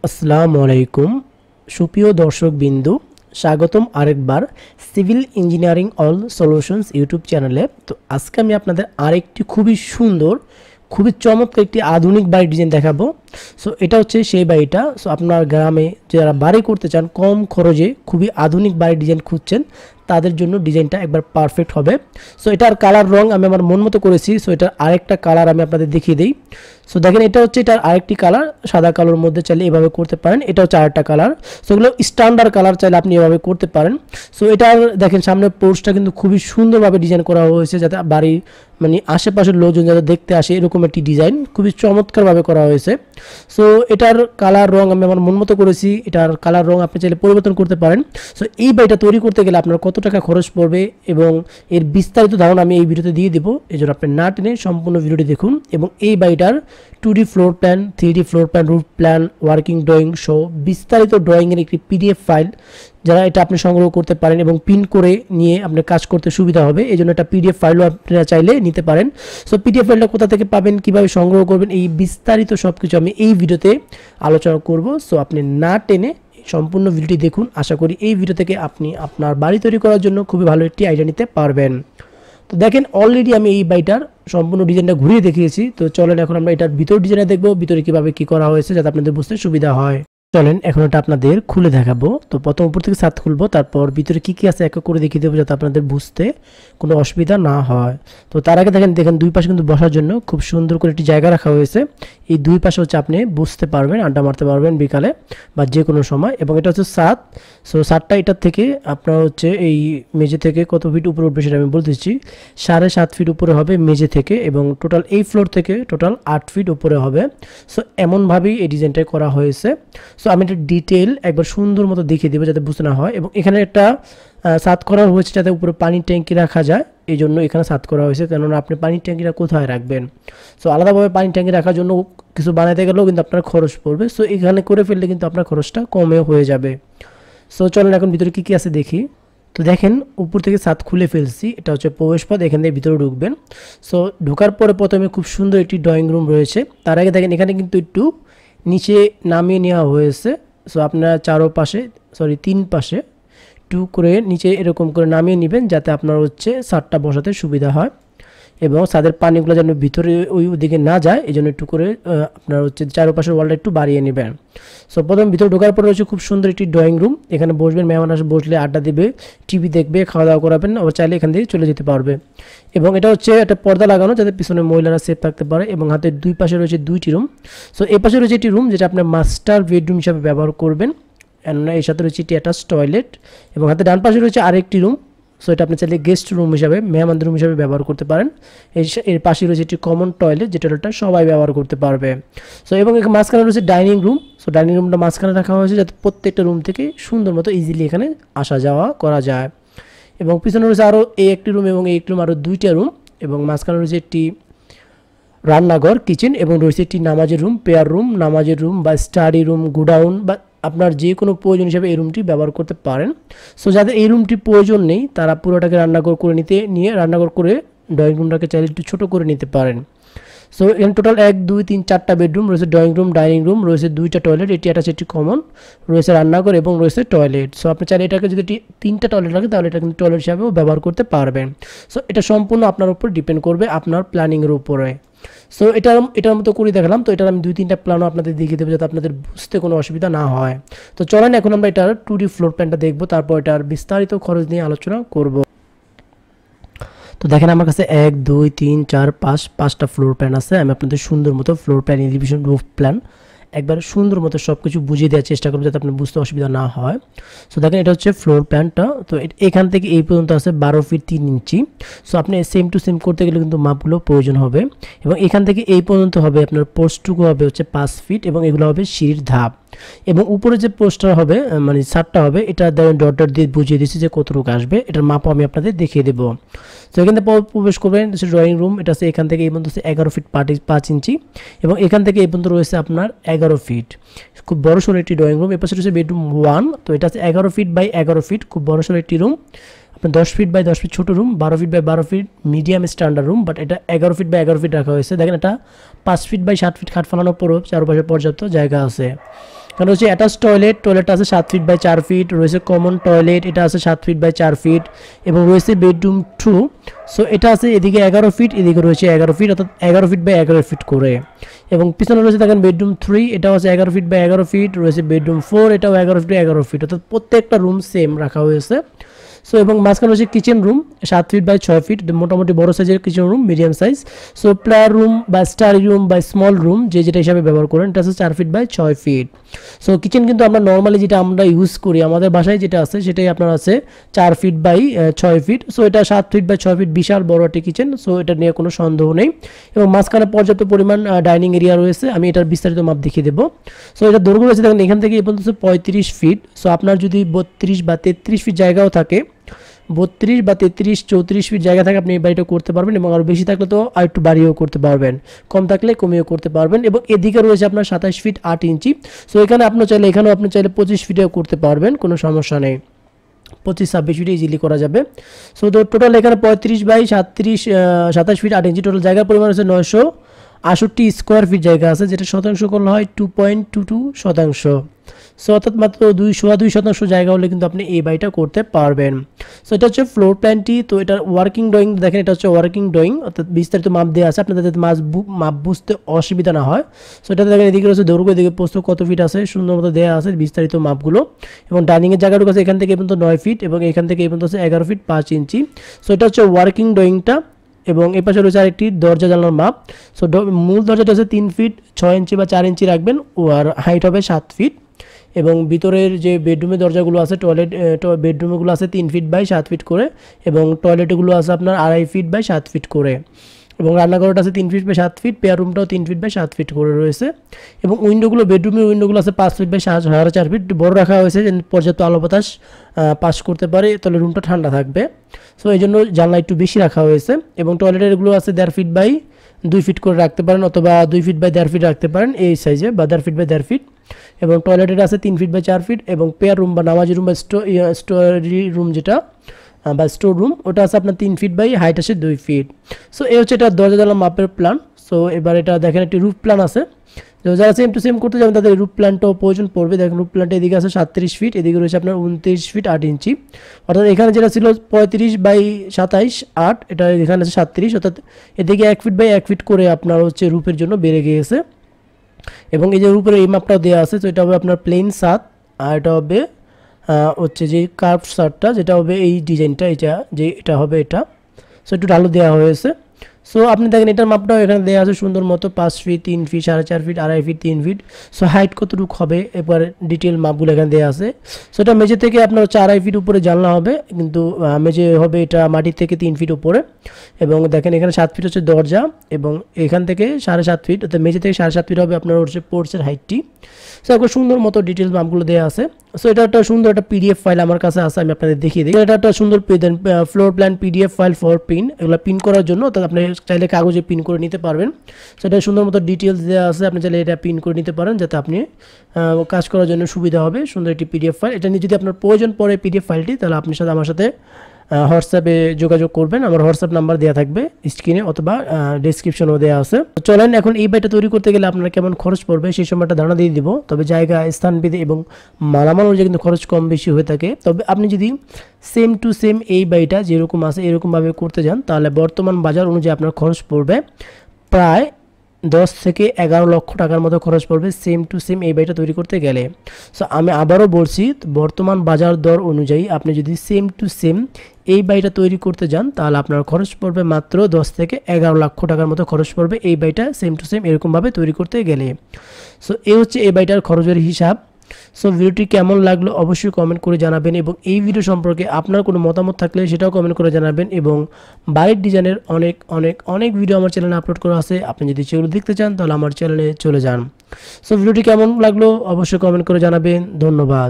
আসসালামু আলাইকুম সুপ্রিয় দর্শক বিন্দু স্বাগতম আরেকবার civil engineering all solutions YouTube চ্যানেলে। তো আজকে আমি আপনাদের আরেকটি খুবই সুন্দর খুবই চমৎকার একটি আধুনিক বাড়ি ডিজাইন দেখাবো। সো এটা হচ্ছে সেই বাড়িটা। সো আপনার গ্রামে যারা বাড়ি করতে চান কম খরচে খুবই আধুনিক বাড়ি ডিজাইন খুঁজছেন তাদের জন্য ডিজাইনটা একবার পারফেক্ট হবে। সো এটার কালার রং আমি আমার মন মতো করেছি। সো এটার আরেকটা কালার আমি আপনাদের দেখিয়ে দিই। সো দেখেন এটা হচ্ছে এটার আরেকটি কালার, সাদা কালোর মধ্যে চাইলে এভাবে করতে পারেন। এটা হচ্ছে আরেকটা কালার। সো এগুলো স্ট্যান্ডার্ড কালার, চাইলে আপনি এভাবে করতে পারেন। সো এটার দেখেন সামনের পোর্চটা কিন্তু খুবই সুন্দরভাবে ডিজাইন করা হয়েছে, যাতে বাড়ির মানে আশেপাশের লোকজন যাতে দেখতে আসে এরকম একটি ডিজাইন খুবই চমৎকারভাবে করা হয়েছে। সো এটার কালার রং আমি আমার মন মতো করেছি। এটার কালার রং আপনি চাইলে পরিবর্তন করতে পারেন। সো এই বাড়িটা তৈরি করতে গেলে আপনার কত টাকা খরচ পড়বে এবং এর বিস্তারিত ধারণা আমি এই ভিডিওতে দিয়ে দেবো। এই জন্য আপনি না টেনে সম্পূর্ণ ভিডিওটি দেখুন এবং এই বাড়িটার 2D floor plan, 3D floor plan, roof plan, working drawing সহ বিস্তারিত ড্রয়িংয়ের একটি PDF ফাইল, যারা এটা আপনি সংগ্রহ করতে পারেন এবং প্রিন্ট করে নিয়ে আপনার কাজ করতে সুবিধা হবে। এই জন্য একটা PDF ফাইলও আপনারা চাইলে নিতে পারেন। সো PDF ফাইলটা কোথা থেকে পাবেন, কিভাবে সংগ্রহ করবেন, এই বিস্তারিত সব কিছু আমি এই ভিডিওতে আলোচনা করব। সো আপনি না টেনে সম্পূর্ণ ভিডিওটি দেখুন। আশা করি এই ভিডিও থেকে আপনি আপনার বাড়ি তৈরি করার জন্য খুবই ভালো একটি আইডিয়া নিতে পারবেন। তো দেখেন অলরেডি আমি এই বাড়িটার সম্পূর্ণ ডিজাইনটা ঘুরিয়ে দেখিয়েছি। তো চলেন এখন আমরা এটার ভিতর ডিজাইনটা দেখবো, ভিতরে কিভাবে কি করা হয়েছে যাতে আপনাদের বুঝতে সুবিধা হয়। চলেন এখন এটা আপনাদের খুলে দেখাবো। তো প্রথম উপর থেকে ছাদ খুলবো, তারপর ভিতরে কি কি আছে এক এক করে দেখিয়ে দেবো যাতে আপনাদের বুঝতে কোনো অসুবিধা না হয়। তো তার আগে দেখেন দুই পাশে কিন্তু বসার জন্য খুব সুন্দর করে একটি জায়গা রাখা হয়েছে। এই দুই পাশে হচ্ছে আপনি বুঝতে পারবেন, আড্ডা মারতে পারবেন বিকালে বা যে কোনো সময়। এবং এটা হচ্ছে ছাদ। সো ছাদটা এটার থেকে আপনার হচ্ছে এই মেঝে থেকে কত ফিট উপরে উঠবে সেটা আমি বলতেছি। 7.5 ফিট উপরে হবে মেঝে থেকে এবং টোটাল এই ফ্লোর থেকে টোটাল 8 ফিট উপরে হবে। সো এমনভাবেই এই ডিজাইনটা করা হয়েছে। সো আমি এটা ডিটেল একবার সুন্দর মতো দেখিয়ে দেবো যাতে বুঝতে না হয়। এবং এখানে একটা ছাদ করা হয়েছে যাতে উপরে পানির ট্যাঙ্কি রাখা যায়, এই জন্য এখানে ছাদ করা হয়েছে। কেননা আপনি পানির ট্যাঙ্কিটা কোথায় রাখবেন? সো আলাদাভাবে পানির ট্যাঙ্কি রাখার জন্য কিছু বানাতে গেলেও কিন্তু আপনার খরচ পড়বে। সো এখানে করে ফেললে কিন্তু আপনার খরচটা কমে হয়ে যাবে। সো চলেন এখন ভিতরে কী কী আছে দেখি। তো দেখেন উপর থেকে ছাদ খুলে ফেলছি, এটা হচ্ছে প্রবেশপথ, এখান থেকে ভিতরে ঢুকবেন। সো ঢোকার পরে প্রথমে খুব সুন্দর একটি ড্রয়িং রুম রয়েছে। তার আগে দেখেন এখানে কিন্তু একটু নিচে নামিয়ে নেওয়া হয়েছে। সো আপনার তিন পাশে টু করে নিচে এরকম করে নামিয়ে নেবেন যাতে আপনার হচ্ছে ছাদটা বসাতে সুবিধা হয় এবং ছাদের পানিগুলো যেন ভিতরে ওই দিকে না যায়, এই জন্য একটু করে আপনার হচ্ছে চারপাশের ওয়ালটা একটু বাড়িয়ে নেবেন। সো প্রথম ভিতরে ঢোকার পরে হচ্ছে খুব সুন্দর একটি ড্রয়িং রুম। এখানে বসবেন, মেহমান আসে বসলে আড্ডা দেবে, টিভি দেখবে, খাওয়া দাওয়া করাবেন, আবার চাইলে এখান থেকে চলে যেতে পারবে। এবং এটা হচ্ছে একটা পর্দা লাগানো যাতে পিছনে মহিলারা সেফ থাকতে পারে। এবং হাতের দুই পাশে রয়েছে দুইটি রুম। সো এই পাশে রয়েছে একটি রুম যেটা আপনার মাস্টার বেডরুম হিসাবে ব্যবহার করবেন। এর সাথে রয়েছে একটি অ্যাটাচ টয়লেট এবং হাতে ডান পাশে রয়েছে আরেকটি রুম। সো এটা আপনি চাইলে গেস্ট রুম হিসাবে, মেহমানদের রুম হিসাবে ব্যবহার করতে পারেন। এর পাশে রয়েছে একটি কমন টয়লেট, যে টয়লেটটা সবাই ব্যবহার করতে পারবে। সো এবং মাঝখানে রয়েছে ডাইনিং রুম। সো ডাইনিং রুমটা মাঝখানে রাখা হয়েছে যাতে প্রত্যেকটা রুম থেকে সুন্দর মতো ইজিলি এখানে আসা যাওয়া করা যায়। এবং পিছনে রয়েছে আরও এই একটি রুম এবং এই একটি রুম, আরও দুইটা রুম। এবং মাঝখানে রয়েছে একটি রান্নাঘর, কিচেন এবং রয়েছে একটি নামাজের রুম, প্রেয়ার রুম, নামাজের রুম বা স্টাডি রুম, গোডাউন বা আপনার যে কোনো প্রয়োজন হিসাবে এই রুমটি ব্যবহার করতে পারেন। সো যাদের এই রুমটি প্রয়োজন নেই তারা পুরোটাকে রান্নাঘর করে নিয়ে রান্নাঘর করে ড্রয়িং রুমটাকে চাইলে একটু ছোটো করে নিতে পারেন। সো এখানে টোটাল 1 2 3 4টা বেডরুম রয়েছে, ড্রয়িং রুম, ডাইনিং রুম, রয়েছে 2টা টয়লেট, এটি একটা সেটি কমন, রয়েছে রান্নাঘর এবং রয়েছে টয়লেট। সো আপনি চাইলে এটাকে যদি 3টা টয়লেট রাখেন তাহলে এটা কিন্তু টয়লেট হিসাবেও ব্যবহার করতে পারবেন। সো এটা সম্পূর্ণ আপনার উপর ডিপেন্ড করবে, আপনার প্ল্যানিংয়ের উপরে। সো এটার মতো করে দেখালাম। তো এটার আমি 2-3টা প্ল্যানও আপনাদের দেখিয়ে দেবো যাতে আপনাদের বুঝতে কোনো অসুবিধা না হয়। তো চলেন এখন আমরা এটার 2D ফ্লোর প্ল্যানটা দেখবো, তারপর এটার বিস্তারিত খরচ নিয়ে আলোচনা করব। তো দেখেন আমার কাছে 1 2 3 4 5টা ফ্লোর প্ল্যান আছে। আমি আপনাদের সুন্দর মতো floor plan, elevation, roof plan একবার সুন্দর মতো সব কিছু বুঝিয়ে দেওয়ার চেষ্টা করবো যাতে আপনার বুঝতে অসুবিধা না হয়। সো দেখেন এটা হচ্ছে ফ্লোর প্ল্যানটা। তো এখান থেকে এই পর্যন্ত আছে 12 ফিট 3 ইঞ্চি। সো আপনি সেম টু সেম করতে গেলে কিন্তু মাপগুলো প্রয়োজন হবে। এবং এখান থেকে এই পর্যন্ত হবে আপনার পোস্টটুকু হবে হচ্ছে 5 ফিট এবং এগুলো হবে সিঁড়ির ধাপ। এবং উপরে যে পোস্টার হবে মানে ছাদটা হবে, এটা ডট দিয়ে বুঝিয়ে দিচ্ছি যে কতটুকু আসবে, এটার মাপও আমি আপনাদের দেখিয়ে দেবো। তো এখান থেকে প্রবেশ করবেন, ড্রয়িং রুম, এটা আছে এখান থেকে এই পর্যন্ত 11 ফিট 5 ইঞ্চি এবং এখান থেকে এই পর্যন্ত রয়েছে আপনার 11 ফিট। খুব বড়সড় একটি ড্রয়িং রুম। এর পাশে রয়েছে বেডরুম 1। তো এটা আছে 11 ফিট বাই 11 ফিট, খুব বড়সড় একটি রুম। আপনার 10 ফিট বাই 10 ফিট ছোট room, 12 feet by 12 feet medium standard room, but এটা 11 ফিট বাই 11 ফিট রাখা হয়েছে। দেখেন এটা 5 ফিট বাই 7 ফিট খাট ফেলানোর পরও চারপাশে পর্যাপ্ত জায়গা আছে। কারণ হচ্ছে অ্যাটাচ টয়লেট আছে 7 ফিট বাই 4 ফিট, রয়েছে কমন টয়লেট, এটা আছে 7 ফিট বাই 4 ফিট, এবং রয়েছে বেডরুম 2। সো এটা আছে এদিকে 11 ফিট, এদিকে রয়েছে 11 ফিট, অর্থাৎ 11 ফিট বাই 11 ফিট করে। এবং পিছনে রয়েছে দেখেন বেডরুম 3, এটাও আছে 11 ফিট বাই 11 ফিট, রয়েছে বেডরুম 4, এটাও 11 ফিট বাই 11 ফিট, অর্থাৎ প্রত্যেকটা রুম সেম রাখা হয়েছে। সো এবং মাঝখানে রয়েছে kitchen room 7 feet by 6 feet, মোটামুটি বড় সাইজের kitchen room, medium size. So prayer room বা স্টাডি রুম বা স্মল রুম যে যেটা হিসাবে ব্যবহার করেন, এটা আছে 4 feet by 6 feet. So kitchen কিন্তু আমরা নর্মালি যেটা আমরা ইউজ করি আমাদের বাসায় যেটা আছে সেটাই আপনার আছে 4 ফিট বাই 6 ফিট। সো এটা 7 ফিট বাই 6 ফিট, বিশাল বড় একটি কিচেন। সো এটা নিয়ে কোনো সন্দেহ নেই। এবং মাঝখানে পর্যাপ্ত পরিমাণ ডাইনিং এরিয়া রয়েছে, আমি এটার বিস্তারিত মাপ দেখিয়ে দেবো। সো এটা দৈর্ঘ্য রয়েছে দেখেন এখান থেকে এই পর্যন্ত 35 ফিট। সো আপনার যদি 32 বা 33 ফিট জায়গাও থাকে, 32 বা 33 34 ফিট জায়গা থাকে, আপনি এই বাড়িটা করতে পারবেন। এবং আরও বেশি থাকলে তো আর একটু বাড়িয়েও করতে পারবেন, কম থাকলে কমিয়েও করতে পারবেন। এবং এদিকে রয়েছে আপনার 27 ফিট 8 ইঞ্চি। সো এখানে আপনি চাইলে 25 ফিটেও করতে পারবেন, কোনো সমস্যা নেই। 25-26 ফিটে ইজিলি করা যাবে। সো টোটাল এখানে 35 বাই 27 ফিট 8 ইঞ্চি, টোটাল জায়গার পরিমাণ হচ্ছে 968 স্কোয়ার ফিট জায়গা আছে, যেটা শতাংশ করলে হয় 2.22%। সো অর্থাৎ মাত্র 2.2% জায়গা হলে কিন্তু আপনি এই বাড়িটা করতে পারবেন। সো এটা হচ্ছে ফ্লোর প্ল্যানটি। তো এটার ওয়ার্কিং ড্রয়িং দেখেন, এটা হচ্ছে ওয়ার্কিং ড্রয়িং, অর্থাৎ বিস্তারিত মাপ দেওয়া আছে, আপনাদের যাতে মাপ বুঝতে অসুবিধা না হয়। সো এটাতে দেখেন এদিকে রয়েছে দৈর্ঘ্য, এদিকে প্রস্থ কত ফিট আছে, সুন্দর মতো দেওয়া আছে বিস্তারিত মাপগুলো। এবং ডাইনিংয়ের জায়গাটুকু আছে এখান থেকে এই পর্যন্ত 9 ফিট, এবং এখান থেকে এই পর্যন্ত আছে 11 ফিট 5 ইঞ্চি। সো এটা হচ্ছে ওয়ার্কিং ড্রয়িংটা। এবং এই পাশে রয়েছে আরেকটি দরজা জানালার মাপ। সো মূল দরজাটা হচ্ছে 3 ফিট 6 ইঞ্চি বা 4 ইঞ্চি রাখবেন, আর হাইট হবে 7 ফিট। এবং ভিতরের যে বেডরুমের দরজাগুলো আছে, বেডরুমগুলো আছে 3 ফিট বাই 7 ফিট করে, এবং টয়লেটগুলো আছে আপনার 2.5 ফিট বাই 7 ফিট করে। এবং রান্নাঘরটা আছে 3 ফিট বাই 7 ফিট, পেয়ার রুমটাও 3 ফিট বাই 7 ফিট করে রয়েছে। এবং উইন্ডোগুলো, বেডরুমের উইন্ডোগুলো আছে 5 ফিট বাই 4.5 ফিট, বড় রাখা হয়েছে পর্যাপ্ত আলো বাতাস পাস করতে পারে, তাহলে রুমটা ঠান্ডা থাকবে। সো এই জন্য জানলা একটু বেশি রাখা হয়েছে। এবং টয়লেটেরগুলো আছে 1.5 ফিট বাই 2 ফিট করে রাখতে পারেন, অথবা 2 ফিট বাই 1.5 ফিট রাখতে পারেন এই সাইজে, বা 1.5 ফিট বাই 1.5 ফিট। এবং টয়লেটের আছে 3 ফিট বাই 4 ফিট। এবং পেয়ার রুম বা নামাজি রুম বা স্টোরি রুম যেটা বা স্টোর রুম, ওটা আছে আপনার 3 ফিট বাই হাইট আসে 2 ফিট। সো এই হচ্ছে এটা দরজা জানলা মাপের প্ল্যান। সো এবার এটা দেখেন একটি রুফ প্ল্যান আছে, যারা সেম টু সেম করতে যাবেন তাদের রুফ প্ল্যানটাও প্রয়োজন পড়বে। দেখেন রুফ প্ল্যানটা এদিকে আছে 37 ফিট, এদিকে রয়েছে আপনার 29 ফিট 8 ইঞ্চি। অর্থাৎ এখানে যেটা ছিল 35 বাই 27 8, এটা এখানে আছে 37, অর্থাৎ এদিকে 1 ফিট বাই 1 ফিট করে আপনার হচ্ছে রুফের জন্য বেড়ে গিয়েছে। এবং এই যে রুপের এই মাপটাও দেওয়া আছে। তো এটা হবে আপনার প্লেন ছাদ, আর এটা হবে হচ্ছে যে কার্ভ ছাদটা, যেটা হবে এই ডিজাইনটা, এটা হবে এটা। সো একটু ঢালু দেওয়া হয়েছে। সো আপনি দেখেন এটার মাপটাও এখানে দেওয়া আছে সুন্দর মতো, 5 feet 3 feet 4.5 feet 2.5 feet 3 feet. So height কতটুকু হবে এবার ডিটেল মাপগুলো এখানে দেওয়া আছে। সো এটা মেঝে থেকে আপনার 4.5 ফিট উপরে জানলা হবে, কিন্তু মেঝে হবে এটা মাটির থেকে 3 ফিট উপরে। এবং দেখেন এখানে 7 ফিট হচ্ছে দরজা, এবং এখান থেকে 7.5 ফিট, অর্থাৎ মেঝে থেকে 7.5 ফিট হবে আপনার হচ্ছে পোর্চের হাইটটি। সো একবার সুন্দর মতো ডিটেলস মাপগুলো দেওয়া আছে। সো এটা একটা সুন্দর একটা পিডিএফ ফাইল আমার কাছে আছে, আমি আপনাদের দেখিয়ে দিই। এটা একটা সুন্দর floor plan PDF file for pin, এগুলো পিন করার জন্য, তাহলে আপনি চাইলে কাগজে পিন করে নিতে পারবেন। সো এটা সুন্দর মতো ডিটেলস দেওয়া আছে, আপনি চাইলে এটা পিন করে নিতে পারেন, যাতে আপনি কাজ করার জন্য সুবিধা হবে। সুন্দর একটি পিডিএফ ফাইল, এটা নিয়ে যদি আপনার প্রয়োজন পড়ে পিডিএফ ফাইলটি, তাহলে আপনি আমার সাথে হোয়াটসঅ্যাপে যোগাযোগ করবেন। আমার হোয়াটসঅ্যাপ নাম্বার দেওয়া থাকবে স্ক্রিনে, অথবা ডেসক্রিপশনেও দেওয়া আছে। চলেন এখন এই বাড়িটা তৈরি করতে গেলে আপনার কেমন খরচ পড়বে সেই সময়টা ধারণা দিয়ে দিব। তবে জায়গা, স্থান ভেদে এবং মালামাল অনুযায়ী কিন্তু খরচ কম বেশি হয়ে থাকে। তবে আপনি যদি সেম টু সেম এই বাড়িটা যেরকম আছে এরকমভাবে করতে যান, তাহলে বর্তমান বাজার অনুযায়ী আপনার খরচ পড়বে প্রায় 10 থেকে 11 লক্ষ টাকার মতো খরচ পড়বে সেম টু সেম এই বাড়িটা তৈরি করতে গেলে। সো আমি আবারও বলছি, বর্তমান বাজার দর অনুযায়ী আপনি যদি সেম টু সেম এই বাড়িটা তৈরি করতে যান, তাহলে আপনার খরচ পড়বে মাত্র 10 থেকে 11 লক্ষ টাকার মতো খরচ পড়বে এই বাড়িটা সেম টু সেম এরকমভাবে তৈরি করতে গেলে। সো এই হচ্ছে এই বাড়িটার খরচের হিসাব। সো ভিডিওটি কেমন লাগলো অবশ্যই কমেন্ট করে জানাবেন, এবং এই ভিডিও সম্পর্কে আপনার কোনো মতামত থাকলে সেটাও কমেন্ট করে জানাবেন। এবং বাড়ির ডিজাইনের অনেক অনেক অনেক ভিডিও আমার চ্যানেলে আপলোড করা আছে, আপনি যদি সেগুলো দেখতে চান তাহলে আমার চ্যানেলে চলে যান। সো ভিডিওটি কেমন লাগলো অবশ্যই কমেন্ট করে জানাবেন। ধন্যবাদ।